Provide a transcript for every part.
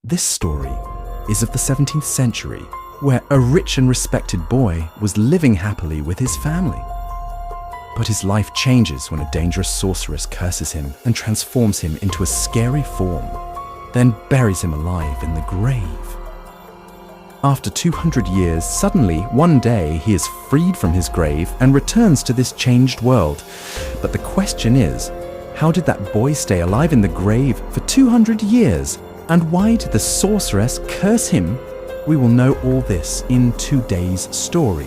This story is of the 17th century, where a rich and respected boy was living happily with his family. But his life changes when a dangerous sorceress curses him and transforms him into a scary form, then buries him alive in the grave. After 200 years, suddenly, one day, he is freed from his grave and returns to this changed world. But the question is, how did that boy stay alive in the grave for 200 years? And why did the sorceress curse him? We will know all this in today's story.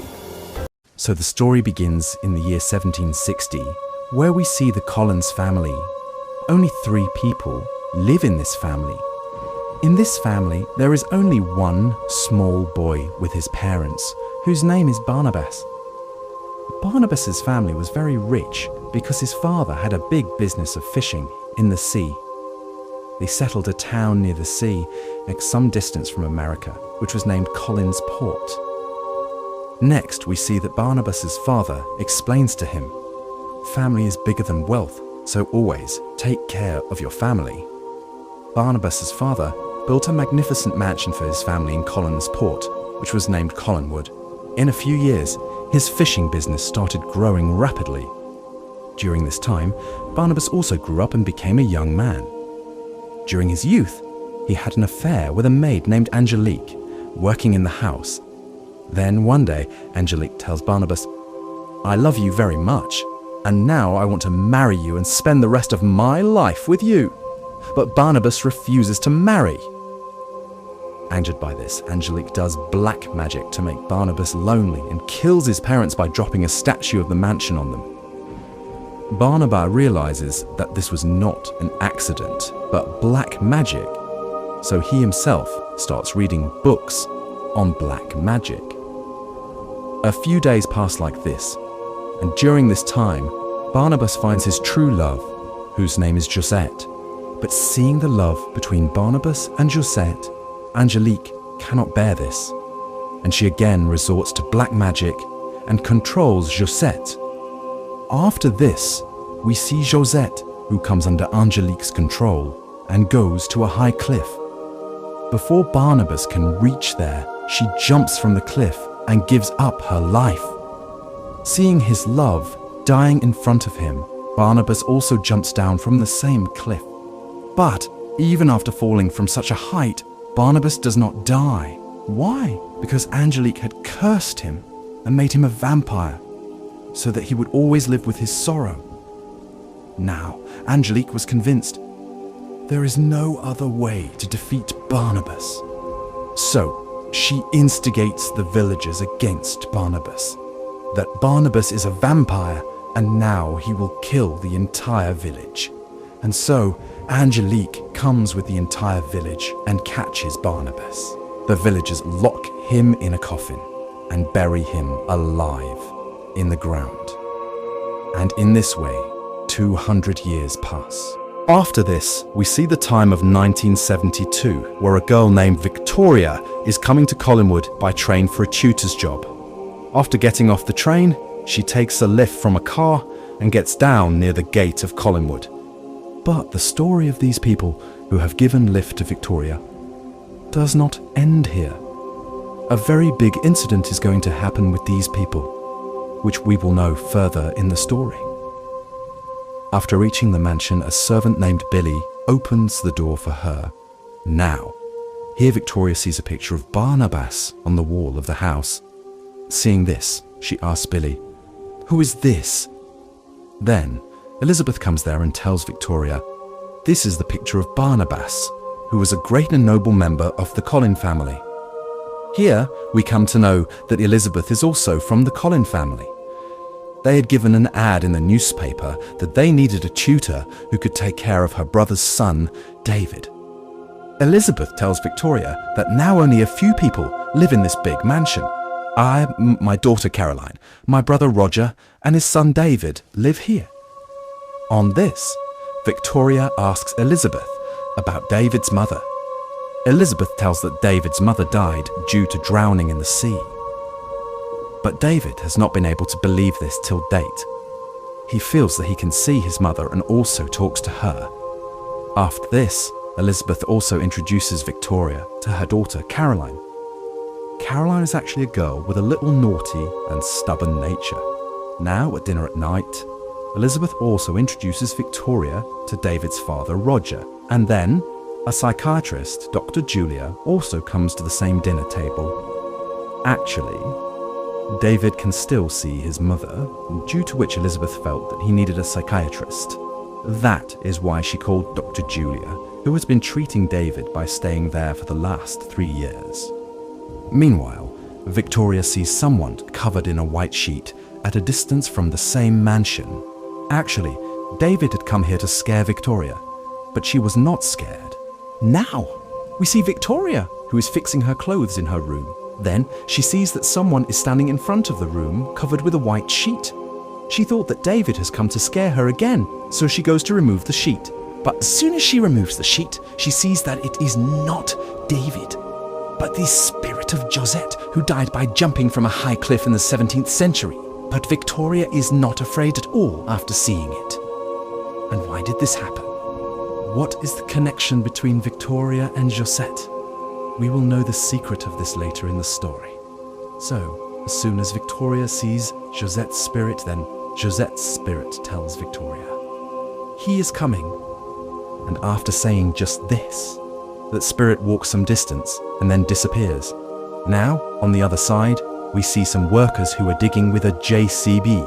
So the story begins in the year 1760, where we see the Collins family. Only 3 people live in this family. In this family, there is only one small boy with his parents, whose name is Barnabas. Barnabas's family was very rich because his father had a big business of fishing in the sea. They settled a town near the sea, at some distance from America, which was named Collins Port. Next, we see that Barnabas's father explains to him, "Family is bigger than wealth, so always take care of your family." Barnabas's father built a magnificent mansion for his family in Collins Port, which was named Collinwood. In a few years, his fishing business started growing rapidly. During this time, Barnabas also grew up and became a young man. During his youth, he had an affair with a maid named Angelique, working in the house. Then one day, Angelique tells Barnabas, "I love you very much, and now I want to marry you and spend the rest of my life with you." But Barnabas refuses to marry. Angered by this, Angelique does black magic to make Barnabas lonely and kills his parents by dropping a statue of the mansion on them. Barnabas realizes that this was not an accident, but black magic, so he himself starts reading books on black magic. A few days pass like this, and during this time, Barnabas finds his true love, whose name is Josette. But seeing the love between Barnabas and Josette, Angelique cannot bear this, and she again resorts to black magic and controls Josette. After this, we see Josette, who comes under Angelique's control and goes to a high cliff. Before Barnabas can reach there, she jumps from the cliff and gives up her life. Seeing his love dying in front of him, Barnabas also jumps down from the same cliff. But even after falling from such a height, Barnabas does not die. Why? Because Angelique had cursed him and made him a vampire, so that he would always live with his sorrow. Now, Angelique was convinced there is no other way to defeat Barnabas. So, she instigates the villagers against Barnabas, that Barnabas is a vampire and now he will kill the entire village. And so, Angelique comes with the entire village and catches Barnabas. The villagers lock him in a coffin and bury him alive in the ground. And in this way, 200 years pass. After this, we see the time of 1972, where a girl named Victoria is coming to Collinwood by train for a tutor's job. After getting off the train, she takes a lift from a car and gets down near the gate of Collinwood. But the story of these people who have given lift to Victoria does not end here. A very big incident is going to happen with these people, which we will know further in the story. After reaching the mansion, a servant named Billy opens the door for her. Now, here Victoria sees a picture of Barnabas on the wall of the house. Seeing this, she asks Billy, "Who is this?" Then, Elizabeth comes there and tells Victoria, "This is the picture of Barnabas, who was a great and noble member of the Collin family." Here, we come to know that Elizabeth is also from the Collin family. They had given an ad in the newspaper that they needed a tutor who could take care of her brother's son, David. Elizabeth tells Victoria that now only a few people live in this big mansion. My daughter Caroline, my brother Roger, and his son David live here. On this, Victoria asks Elizabeth about David's mother. Elizabeth tells that David's mother died due to drowning in the sea. But David has not been able to believe this till date. He feels that he can see his mother and also talks to her. After this, Elizabeth also introduces Victoria to her daughter Caroline. Caroline is actually a girl with a little naughty and stubborn nature. Now, at dinner at night, Elizabeth also introduces Victoria to David's father, Roger, and then a psychiatrist, Dr. Julia, also comes to the same dinner table. Actually, David can still see his mother, due to which Elizabeth felt that he needed a psychiatrist. That is why she called Dr. Julia, who has been treating David by staying there for the last 3 years. Meanwhile, Victoria sees someone covered in a white sheet at a distance from the same mansion. Actually, David had come here to scare Victoria, but she was not scared. Now, we see Victoria, who is fixing her clothes in her room. Then, she sees that someone is standing in front of the room covered with a white sheet. She thought that David has come to scare her again, so she goes to remove the sheet. But as soon as she removes the sheet, she sees that it is not David, but the spirit of Josette, who died by jumping from a high cliff in the 17th century. But Victoria is not afraid at all after seeing it. And why did this happen? What is the connection between Victoria and Josette? We will know the secret of this later in the story. So, as soon as Victoria sees Josette's spirit, then Josette's spirit tells Victoria, "He is coming." And after saying just this, that spirit walks some distance and then disappears. Now, on the other side, we see some workers who are digging with a JCB.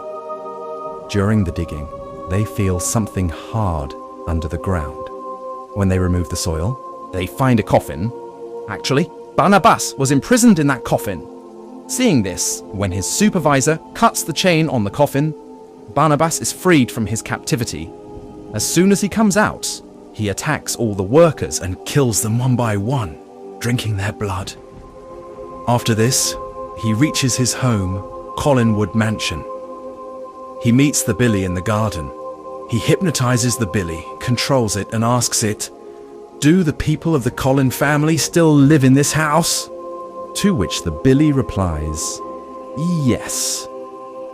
During the digging, they feel something hard under the ground. When they remove the soil, they find a coffin. Actually, Barnabas was imprisoned in that coffin. Seeing this, when his supervisor cuts the chain on the coffin, Barnabas is freed from his captivity. As soon as he comes out, he attacks all the workers and kills them one by one, drinking their blood. After this, he reaches his home, Collinwood Mansion. He meets the billy in the garden. He hypnotizes the billy, controls it, and asks it, "Do the people of the Collin family still live in this house?" To which the billy replies, "Yes."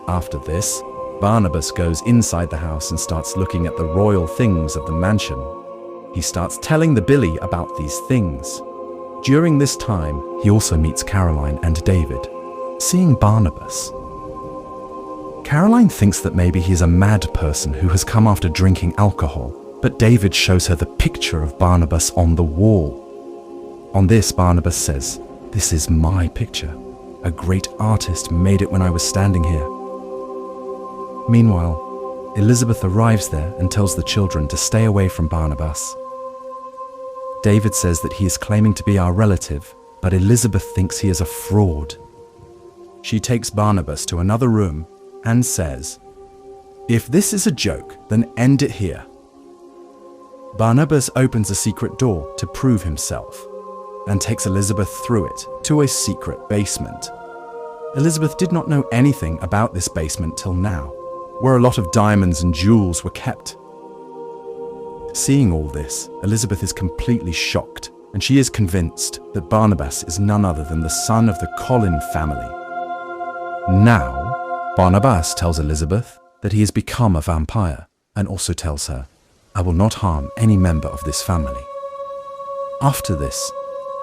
After this, Barnabas goes inside the house and starts looking at the royal things of the mansion. He starts telling the billy about these things. During this time, he also meets Caroline and David. Seeing Barnabas, Caroline thinks that maybe he is a mad person who has come after drinking alcohol, but David shows her the picture of Barnabas on the wall. On this, Barnabas says, "This is my picture. A great artist made it when I was standing here." Meanwhile, Elizabeth arrives there and tells the children to stay away from Barnabas. David says that he is claiming to be our relative, but Elizabeth thinks he is a fraud. She takes Barnabas to another room and says, "If this is a joke, then end it here." Barnabas opens a secret door to prove himself and takes Elizabeth through it to a secret basement. Elizabeth did not know anything about this basement till now, where a lot of diamonds and jewels were kept. Seeing all this, Elizabeth is completely shocked, and she is convinced that Barnabas is none other than the son of the Collin family. Now, Barnabas tells Elizabeth that he has become a vampire, and also tells her, "I will not harm any member of this family." After this,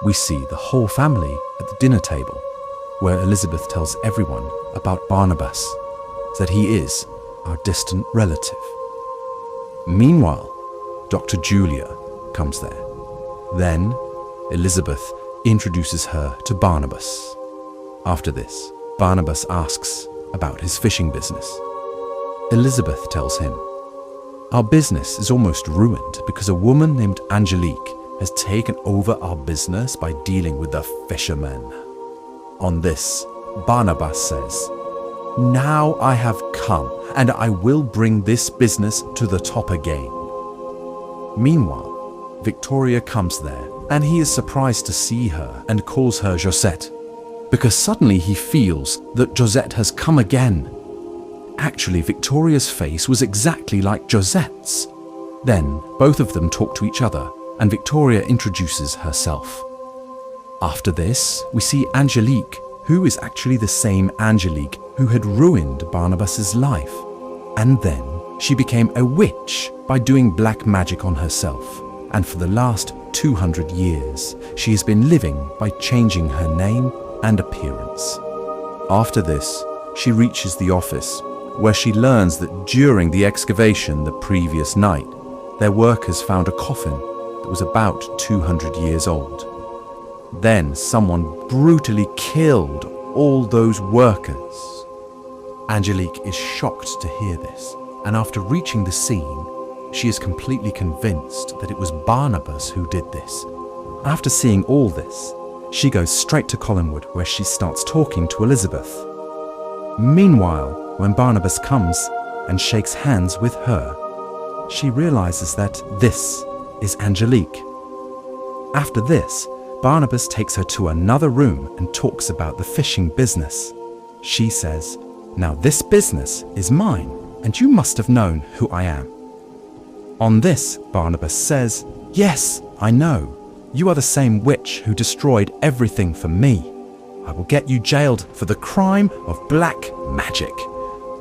we see the whole family at the dinner table, where Elizabeth tells everyone about Barnabas, that he is our distant relative. Meanwhile, Dr. Julia comes there. Then, Elizabeth introduces her to Barnabas. After this, Barnabas asks about his fishing business. Elizabeth tells him, "Our business is almost ruined because a woman named Angelique has taken over our business by dealing with the fishermen." On this, Barnabas says, "Now I have come, and I will bring this business to the top again." Meanwhile, Victoria comes there, and he is surprised to see her and calls her Josette, because suddenly he feels that Josette has come again. Actually, Victoria's face was exactly like Josette's. Then, both of them talk to each other, and Victoria introduces herself. After this, we see Angelique, who is actually the same Angelique who had ruined Barnabas's life. And then she became a witch by doing black magic on herself. And for the last 200 years, she has been living by changing her name and appearance. After this, she reaches the office, where she learns that during the excavation the previous night, their workers found a coffin that was about 200 years old. Then someone brutally killed all those workers. Angelique is shocked to hear this, and after reaching the scene, she is completely convinced that it was Barnabas who did this. After seeing all this, she goes straight to Collinwood, where she starts talking to Elizabeth. Meanwhile, when Barnabas comes and shakes hands with her, she realizes that this is Angelique. After this, Barnabas takes her to another room and talks about the fishing business. She says, "Now this business is mine, and you must have known who I am." On this, Barnabas says, "Yes, I know. You are the same witch who destroyed everything for me. I will get you jailed for the crime of black magic."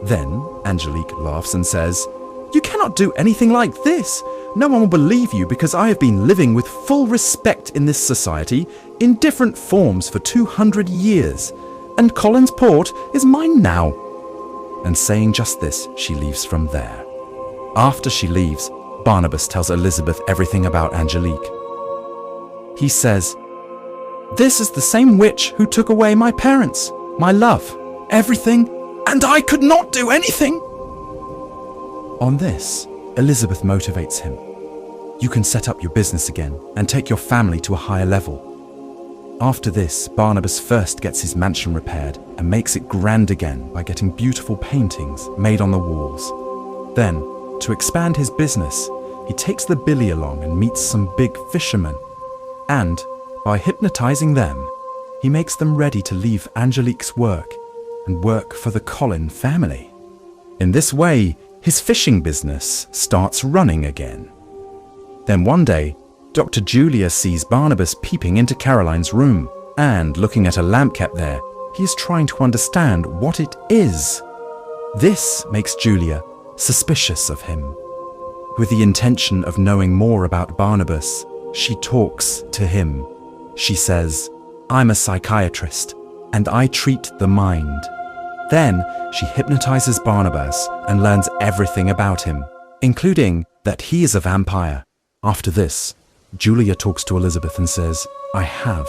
Then Angelique laughs and says, "You cannot do anything like this. No one will believe you because I have been living with full respect in this society in different forms for 200 years, and Collins Port is mine now." And saying just this, she leaves from there. After she leaves, Barnabas tells Elizabeth everything about Angelique. He says, "This is the same witch who took away my parents, my love, everything, and I could not do anything." On this, Elizabeth motivates him. "You can set up your business again and take your family to a higher level." After this, Barnabas first gets his mansion repaired and makes it grand again by getting beautiful paintings made on the walls. Then, to expand his business, he takes the Billy along and meets some big fishermen. And, by hypnotizing them, he makes them ready to leave Angelique's work and work for the Collin family. In this way, his fishing business starts running again. Then one day, Dr. Julia sees Barnabas peeping into Caroline's room, and looking at a lamp kept there, he is trying to understand what it is. This makes Julia suspicious of him. With the intention of knowing more about Barnabas, she talks to him. She says, "I'm a psychiatrist, and I treat the mind." Then she hypnotizes Barnabas and learns everything about him, including that he is a vampire. After this, Julia talks to Elizabeth and says, "I have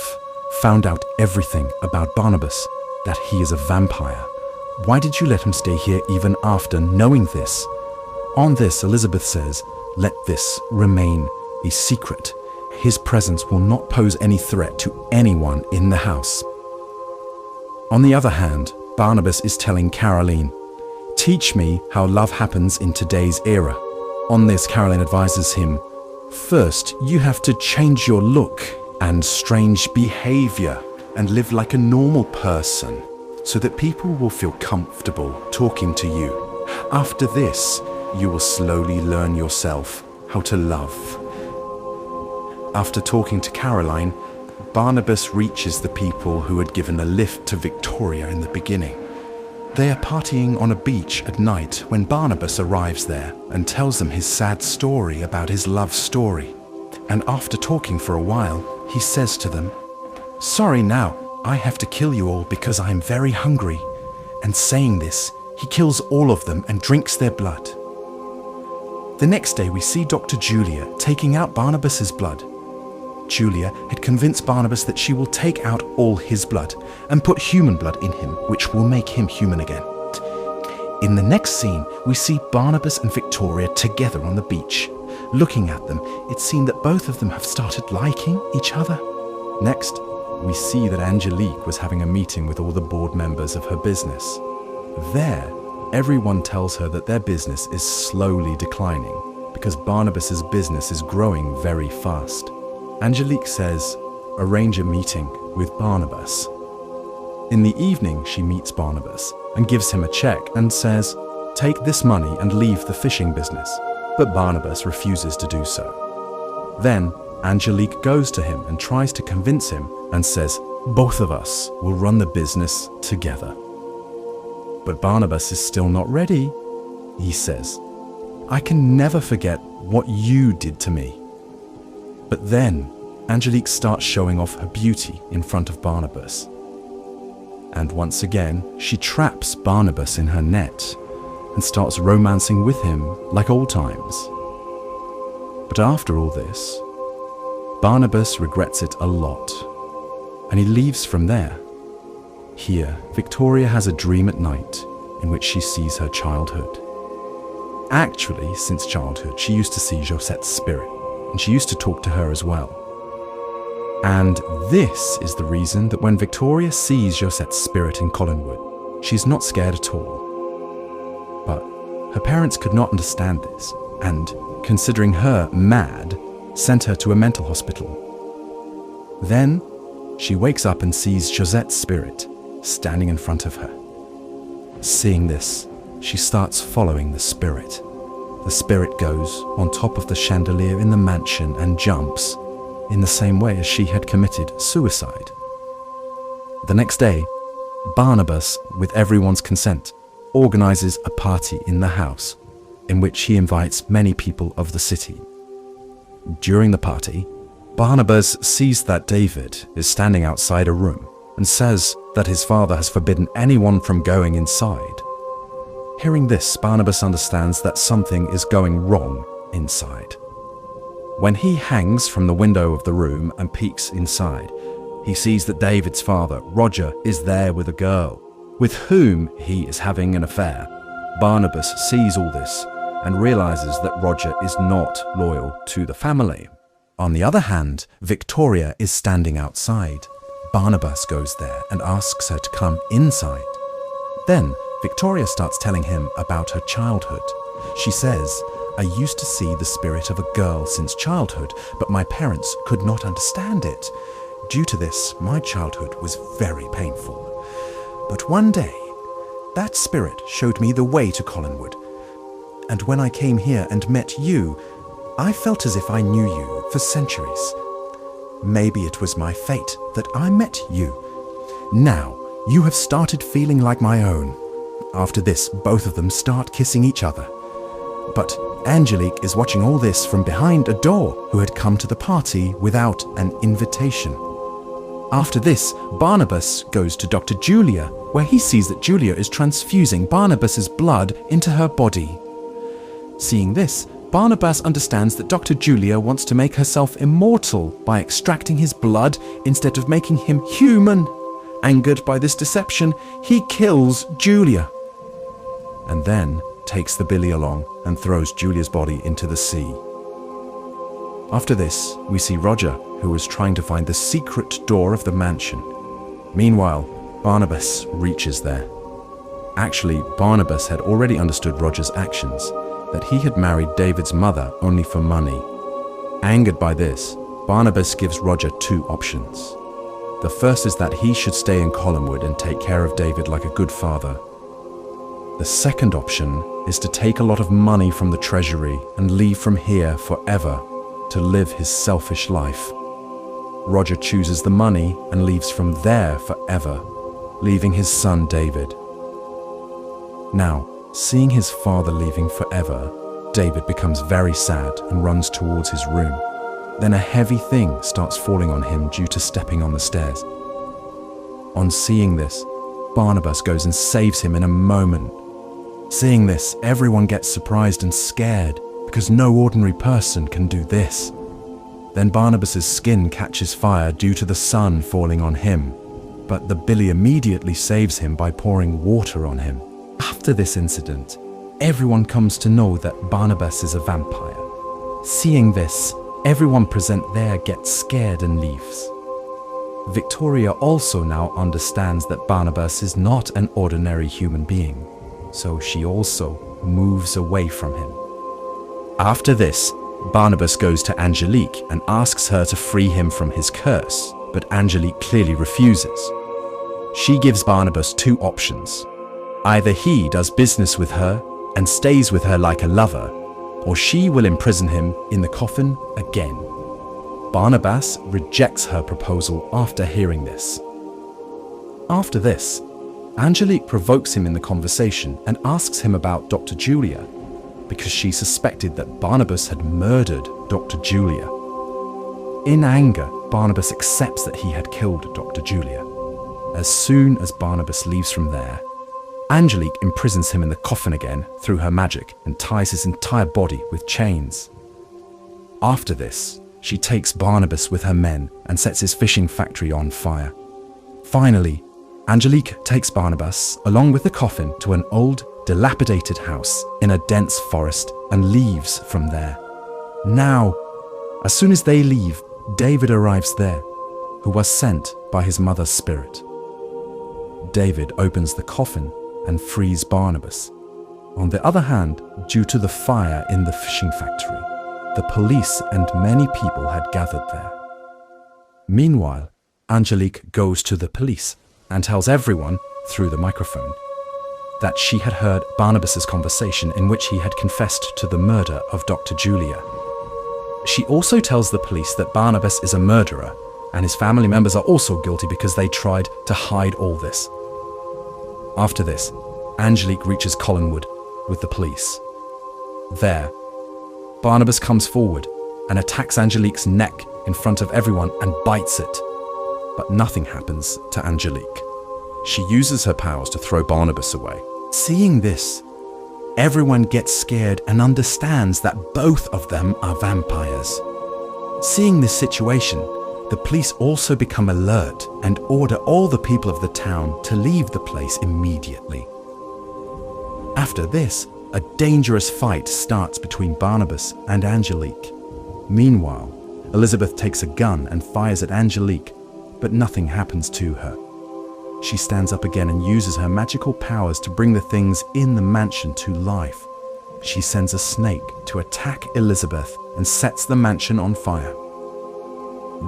found out everything about Barnabas, that he is a vampire. Why did you let him stay here even after knowing this?" On this, Elizabeth says, "Let this remain a secret. His presence will not pose any threat to anyone in the house." On the other hand, Barnabas is telling Caroline, "Teach me how love happens in today's era." On this, Caroline advises him, "First, you have to change your look and strange behavior and live like a normal person so that people will feel comfortable talking to you. After this, you will slowly learn yourself how to love." After talking to Caroline, Barnabas reaches the people who had given a lift to Victoria in the beginning. They are partying on a beach at night when Barnabas arrives there and tells them his sad story about his love story. And after talking for a while, he says to them, "Sorry now, I have to kill you all because I am very hungry." And saying this, he kills all of them and drinks their blood. The next day we see Dr. Julia taking out Barnabas's blood. Julia had convinced Barnabas that she will take out all his blood and put human blood in him, which will make him human again. In the next scene, we see Barnabas and Victoria together on the beach. Looking at them, it seemed that both of them have started liking each other. Next, we see that Angelique was having a meeting with all the board members of her business. There, everyone tells her that their business is slowly declining because Barnabas's business is growing very fast. Angelique says, "Arrange a meeting with Barnabas." In the evening, she meets Barnabas and gives him a check and says, "Take this money and leave the fishing business." But Barnabas refuses to do so. Then, Angelique goes to him and tries to convince him and says, "Both of us will run the business together." But Barnabas is still not ready. He says, "I can never forget what you did to me." But then Angelique starts showing off her beauty in front of Barnabas. And once again, she traps Barnabas in her net and starts romancing with him like old times. But after all this, Barnabas regrets it a lot, and he leaves from there. Here, Victoria has a dream at night in which she sees her childhood. Actually, since childhood, she used to see Josette's spirit, and she used to talk to her as well. And this is the reason that when Victoria sees Josette's spirit in Collinwood, she's not scared at all. But her parents could not understand this, and, considering her mad, sent her to a mental hospital. Then, she wakes up and sees Josette's spirit standing in front of her. Seeing this, she starts following the spirit. The spirit goes on top of the chandelier in the mansion and jumps, in the same way as she had committed suicide. The next day, Barnabas, with everyone's consent, organizes a party in the house, in which he invites many people of the city. During the party, Barnabas sees that David is standing outside a room and says that his father has forbidden anyone from going inside. Hearing this, Barnabas understands that something is going wrong inside. When he hangs from the window of the room and peeks inside, he sees that David's father, Roger, is there with a girl, with whom he is having an affair. Barnabas sees all this and realizes that Roger is not loyal to the family. On the other hand, Victoria is standing outside. Barnabas goes there and asks her to come inside. Then, Victoria starts telling him about her childhood. She says, "I used to see the spirit of a girl since childhood, but my parents could not understand it. Due to this, my childhood was very painful. But one day, that spirit showed me the way to Collinwood. And when I came here and met you, I felt as if I knew you for centuries. Maybe it was my fate that I met you. Now, you have started feeling like my own." After this, both of them start kissing each other. But Angelique is watching all this from behind a door, who had come to the party without an invitation. After this, Barnabas goes to Dr. Julia, where he sees that Julia is transfusing Barnabas's blood into her body. Seeing this, Barnabas understands that Dr. Julia wants to make herself immortal by extracting his blood instead of making him human. Angered by this deception, he kills Julia, and then takes the billy along and throws Julia's body into the sea. After this, we see Roger, who is trying to find the secret door of the mansion. Meanwhile, Barnabas reaches there. Actually, Barnabas had already understood Roger's actions, that he had married David's mother only for money. Angered by this, Barnabas gives Roger two options. The first is that he should stay in Collinwood and take care of David like a good father. The second option is to take a lot of money from the treasury and leave from here forever to live his selfish life. Roger chooses the money and leaves from there forever, leaving his son David. Now, seeing his father leaving forever, David becomes very sad and runs towards his room. Then a heavy thing starts falling on him due to stepping on the stairs. On seeing this, Barnabas goes and saves him in a moment. Seeing this, everyone gets surprised and scared because no ordinary person can do this. Then Barnabas's skin catches fire due to the sun falling on him, but the billy immediately saves him by pouring water on him. After this incident, everyone comes to know that Barnabas is a vampire. Seeing this, everyone present there gets scared and leaves. Victoria also now understands that Barnabas is not an ordinary human being, so she also moves away from him. After this, Barnabas goes to Angelique and asks her to free him from his curse, but Angelique clearly refuses. She gives Barnabas two options. Either he does business with her and stays with her like a lover, or she will imprison him in the coffin again. Barnabas rejects her proposal after hearing this. After this, Angelique provokes him in the conversation and asks him about Dr. Julia, because she suspected that Barnabas had murdered Dr. Julia. In anger, Barnabas accepts that he had killed Dr. Julia. As soon as Barnabas leaves from there, Angelique imprisons him in the coffin again through her magic and ties his entire body with chains. After this, she takes Barnabas with her men and sets his fishing factory on fire. Finally, Angelique takes Barnabas along with the coffin to an old, dilapidated house in a dense forest and leaves from there. Now, as soon as they leave, David arrives there, who was sent by his mother's spirit. David opens the coffin and frees Barnabas. On the other hand, due to the fire in the fishing factory, the police and many people had gathered there. Meanwhile, Angelique goes to the police and tells everyone, through the microphone, that she had heard Barnabas's conversation in which he had confessed to the murder of Dr. Julia. She also tells the police that Barnabas is a murderer and his family members are also guilty because they tried to hide all this. After this, Angelique reaches Collinwood with the police. There, Barnabas comes forward and attacks Angelique's neck in front of everyone and bites it. But nothing happens to Angelique. She uses her powers to throw Barnabas away. Seeing this, everyone gets scared and understands that both of them are vampires. Seeing this situation, the police also become alert and order all the people of the town to leave the place immediately. After this, a dangerous fight starts between Barnabas and Angelique. Meanwhile, Elizabeth takes a gun and fires at Angelique, but nothing happens to her. She stands up again and uses her magical powers to bring the things in the mansion to life. She sends a snake to attack Elizabeth and sets the mansion on fire.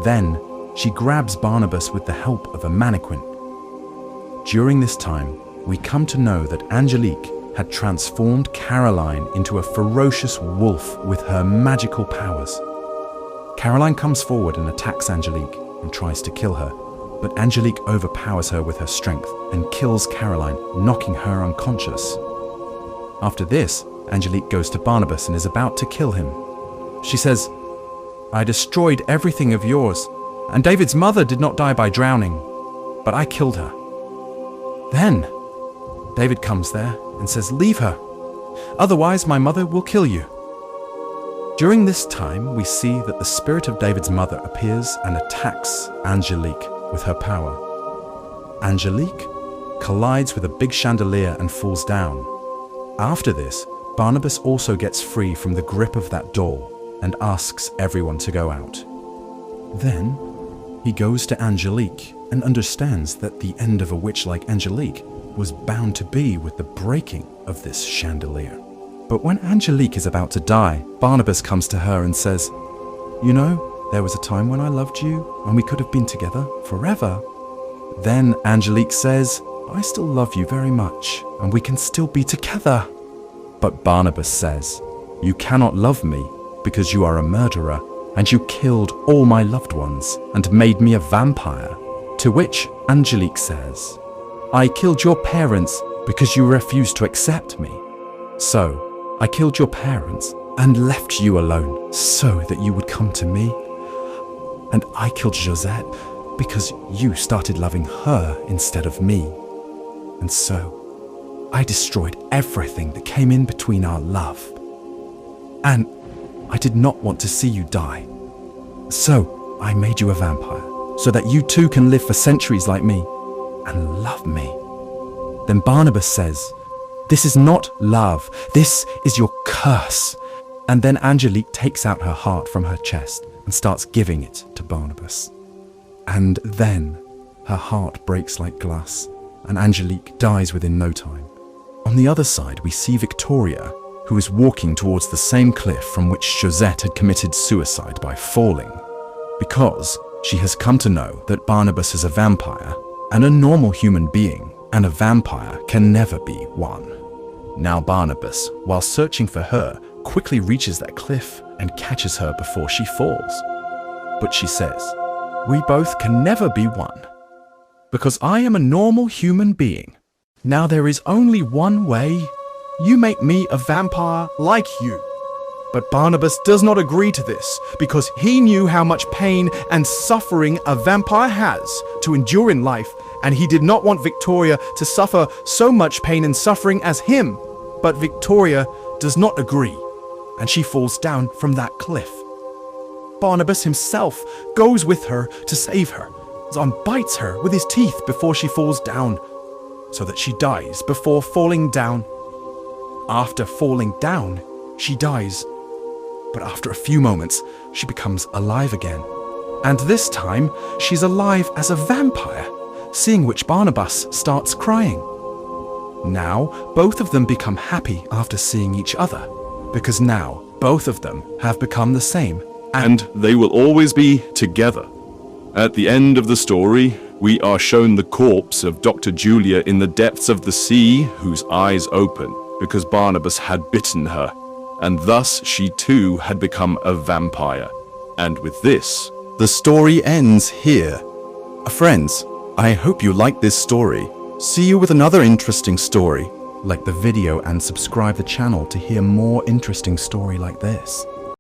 Then, she grabs Barnabas with the help of a mannequin. During this time, we come to know that Angelique had transformed Caroline into a ferocious wolf with her magical powers. Caroline comes forward and attacks Angelique and tries to kill her, but Angelique overpowers her with her strength and kills Caroline, knocking her unconscious. After this, Angelique goes to Barnabas and is about to kill him. She says, "I destroyed everything of yours, and David's mother did not die by drowning, but I killed her." Then, David comes there and says, "Leave her, otherwise my mother will kill you." During this time, we see that the spirit of David's mother appears and attacks Angelique with her power. Angelique collides with a big chandelier and falls down. After this, Barnabas also gets free from the grip of that doll and asks everyone to go out. Then, he goes to Angelique and understands that the end of a witch like Angelique was bound to be with the breaking of this chandelier. But when Angelique is about to die, Barnabas comes to her and says, "You know, there was a time when I loved you and we could have been together forever." Then Angelique says, "I still love you very much and we can still be together." But Barnabas says, "You cannot love me because you are a murderer and you killed all my loved ones and made me a vampire." To which Angelique says, "I killed your parents because you refused to accept me. So, I killed your parents and left you alone so that you would come to me. And I killed Josette because you started loving her instead of me. And so, I destroyed everything that came in between our love. And I did not want to see you die. So, I made you a vampire so that you too can live for centuries like me and love me." Then Barnabas says, "This is not love, this is your curse." And then Angelique takes out her heart from her chest and starts giving it to Barnabas. And then her heart breaks like glass and Angelique dies within no time. On the other side, we see Victoria, who is walking towards the same cliff from which Josette had committed suicide by falling, because she has come to know that Barnabas is a vampire and a normal human being, and a vampire can never be one. Now Barnabas, while searching for her, quickly reaches that cliff and catches her before she falls. But she says, "We both can never be one, because I am a normal human being. Now there is only one way. You make me a vampire like you." But Barnabas does not agree to this because he knew how much pain and suffering a vampire has to endure in life, and he did not want Victoria to suffer so much pain and suffering as him. But Victoria does not agree, and she falls down from that cliff. Barnabas himself goes with her to save her, and bites her with his teeth before she falls down, so that she dies before falling down. After falling down, she dies. But after a few moments, she becomes alive again. And this time, she's alive as a vampire, seeing which Barnabas starts crying. Now, both of them become happy after seeing each other, because now both of them have become the same. And they will always be together. At the end of the story, we are shown the corpse of Dr. Julia in the depths of the sea, whose eyes open because Barnabas had bitten her, and thus she too had become a vampire. And with this, the story ends here. Friends, I hope you liked this story. See you with another interesting story. Like the video and subscribe the channel to hear more interesting story like this.